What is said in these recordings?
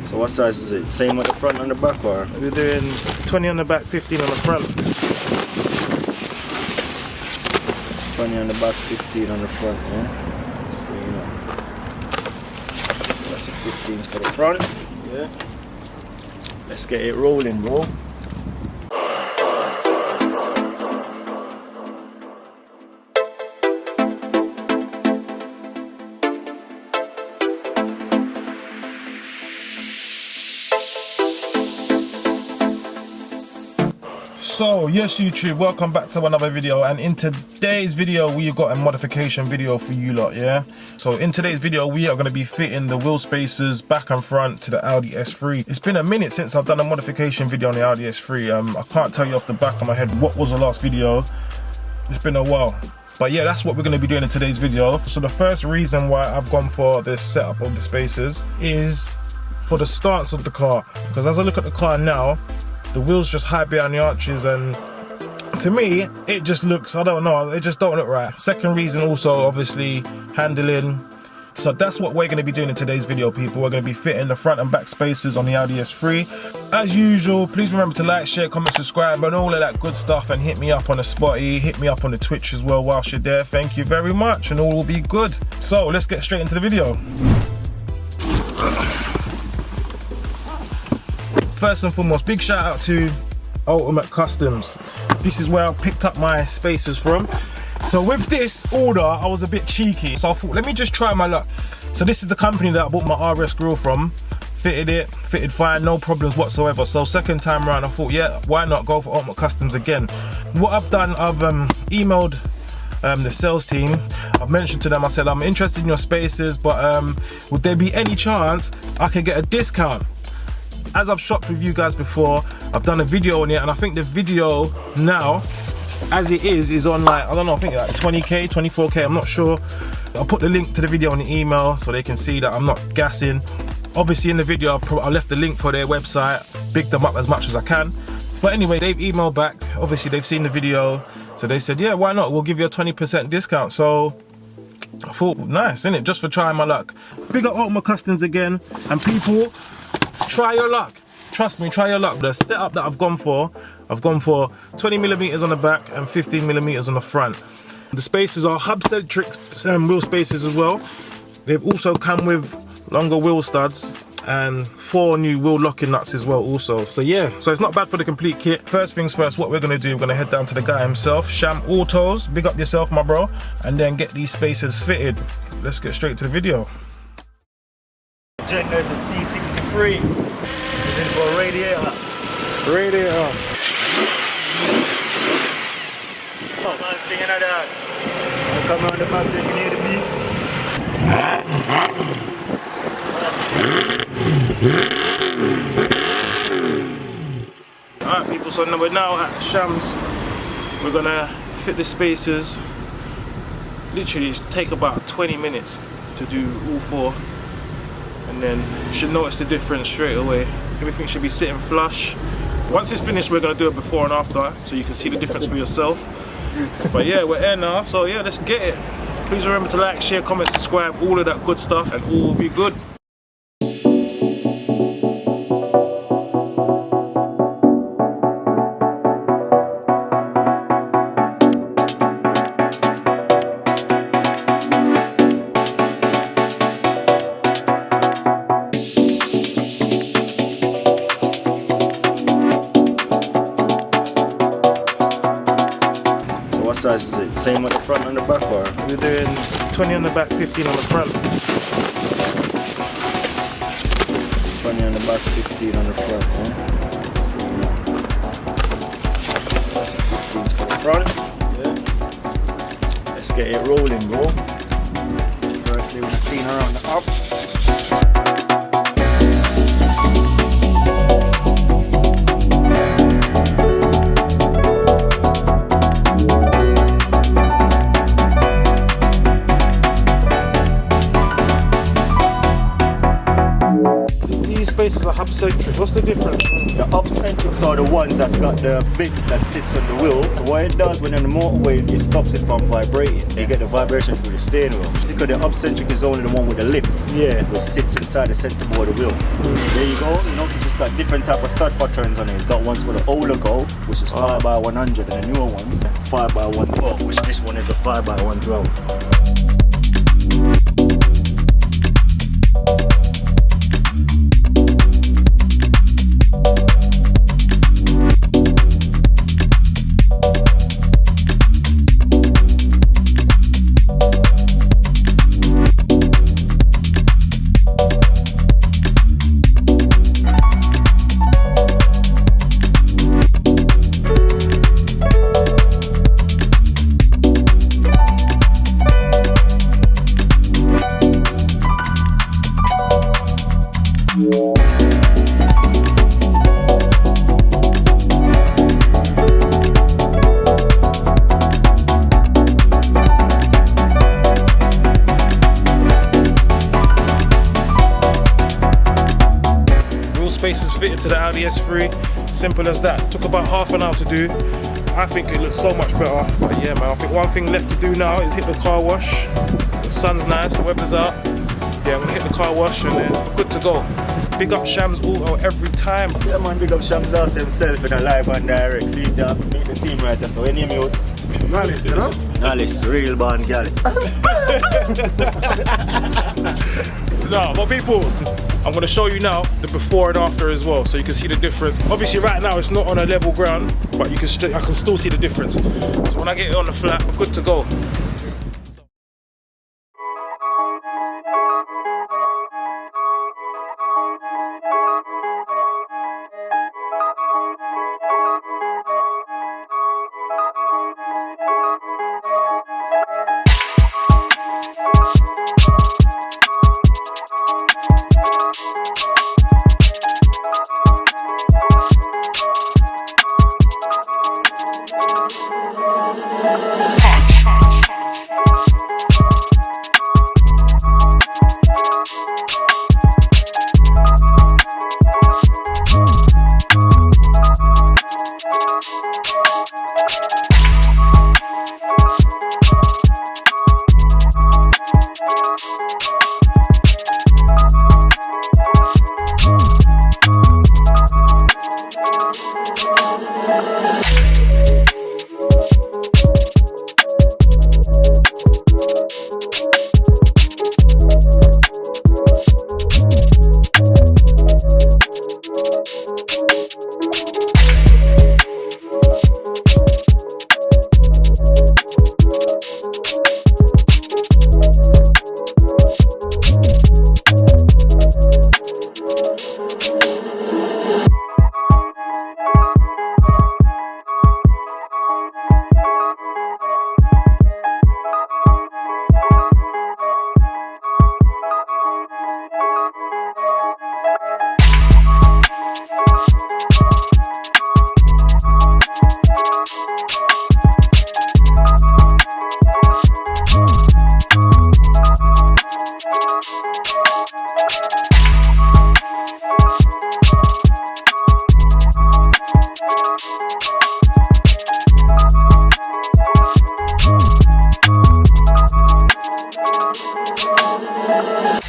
So what size is it? Same on the front and the back, or? We're doing 20 on the back, 15 on the front. 20 on the back, 15 on the front, yeah? So, you know. So that's the 15s for the front, yeah? Let's get it rolling, bro. So yes YouTube, welcome back to another video, and in today's video we've got a modification video for you lot, yeah? So in today's video we are going to be fitting the wheel spacers back and front to the Audi S3. It's been a minute since I've done a modification video on the Audi S3. I can't tell you off the back of my head what was the last video. It's been a while. But yeah, that's what we're going to be doing in today's video. So the first reason why I've gone for this setup of the spacers is for the stance of the car. Because as I look at the car now, the wheels just hide behind the arches, and to me it just looks, I don't know, it just don't look right. Second reason also obviously handling. So that's what we're going to be doing in today's video, people. We're going to be fitting the front and back spacers on the Audi S3. As usual, please remember to like, share, comment, subscribe and all of that good stuff, and hit me up on the Spotty, hit me up on the Twitch as well whilst you're there. Thank you very much, and all will be good. So let's get straight into the video. First and foremost, big shout out to Ultimate Customs. This is where I picked up my spacers from. So with this order, I was a bit cheeky. So I thought, let me just try my luck. So this is the company that I bought my RS grill from. Fitted fine, no problems whatsoever. So second time around, I thought, yeah, why not go for Ultimate Customs again? What I've done, I've emailed the sales team. I've mentioned to them, I said, I'm interested in your spacers, but would there be any chance I could get a discount? As I've shopped with you guys before, I've done a video on it, and I think the video now, as it is on like, I don't know, I think like 20k, 24k, I'm not sure. I'll put the link to the video in the email so they can see that I'm not gassing. Obviously in the video, I left the link for their website, bigged them up as much as I can. But anyway, they've emailed back, obviously they've seen the video, so they said, yeah, why not, we'll give you a 20% discount. So I thought, nice, innit, just for trying my luck. Big up Ultimate Customs again, and people, try your luck. Trust me, try your luck. The setup that I've gone for 20mm on the back and 15mm on the front. The spacers are hub-centric wheel spacers as well. They've also come with longer wheel studs and 4 new wheel locking nuts as well also. So yeah, so it's not bad for the complete kit. First things first, what we're gonna do, we're gonna head down to the guy himself, Sham Autos, big up yourself my bro, and then get these spacers fitted. Let's get straight to the video. There's a C63. This is in for a radiator. Radiator. Oh man, thing like that. I'll come around the back so you can hear the beast. Alright people, so now we're now at Sham's. We're gonna fit the spacers. Literally take about 20 minutes to do all 4. And then you should notice the difference straight away. Everything should be sitting flush. Once it's finished, we're gonna do a before and after so you can see the difference for yourself. But yeah, we're here now, so yeah, let's get it. Please remember to like, share, comment, subscribe, all of that good stuff, and all will be good. What size is it? Same on the front and the back, or? We're doing 20 on the back, 15 on the front. 20 on the back, 15 on the front, yeah? So that's the 15s for the front, yeah? Let's get it rolling, bro. Firstly, we're gonna clean around the up. these spaces are hub-centric. What's the difference? The up-centrics are the ones that's got the bit that sits on the wheel. What it does when in the motorway, it stops it from vibrating. You get the vibration through the steering wheel. Because the up-centric is only the one with the lip. Yeah. Which sits inside the center board of the wheel. There you go. You notice it's got different type of stud patterns on it. It's got ones for the older Go, which is 5x100, and the newer ones 5x112, which this one is a 5x112. Spaces fitted to the Audi S3, simple as that. Took about half an hour to do. I think it looks so much better. But yeah, man, I think one thing left to do now is hit the car wash. The sun's nice, the weather's out. Yeah, I'm gonna hit the car wash and then good to go. Big up Shams Auto every time. Yeah, man, big up Shams Auto himself in a live and direct. See, meet the team right there. So any of you, Malice, you know? Malice, real band girls. No, but people, I'm gonna show you now the before and after as well, so you can see the difference. Obviously, right now it's not on a level ground, but I can still see the difference. So when I get it on the flat, we're good to go.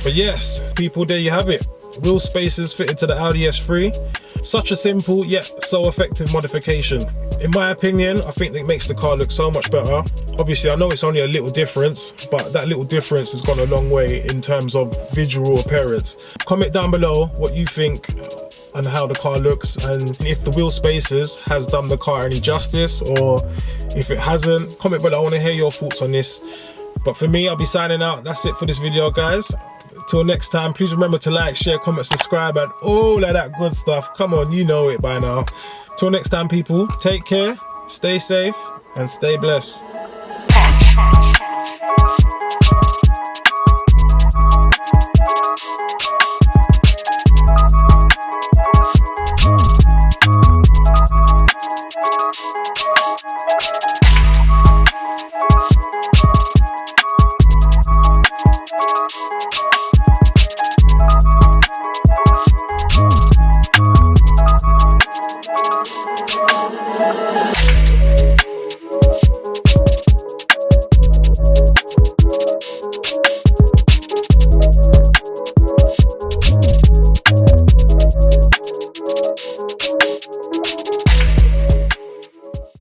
But yes, people, there you have it. Wheel spacers fitted to the Audi S3. Such a simple yet so effective modification. In my opinion, I think it makes the car look so much better. Obviously, I know it's only a little difference, but that little difference has gone a long way in terms of visual appearance. Comment down below what you think and how the car looks, and if the wheel spacers has done the car any justice, or if it hasn't. Comment below, I want to hear your thoughts on this. But for me, I'll be signing out. That's it for this video, guys. Till next time, please remember to like, share, comment, subscribe, and all of that good stuff. Come on, you know it by now. Till next time, people, take care, stay safe, and stay blessed.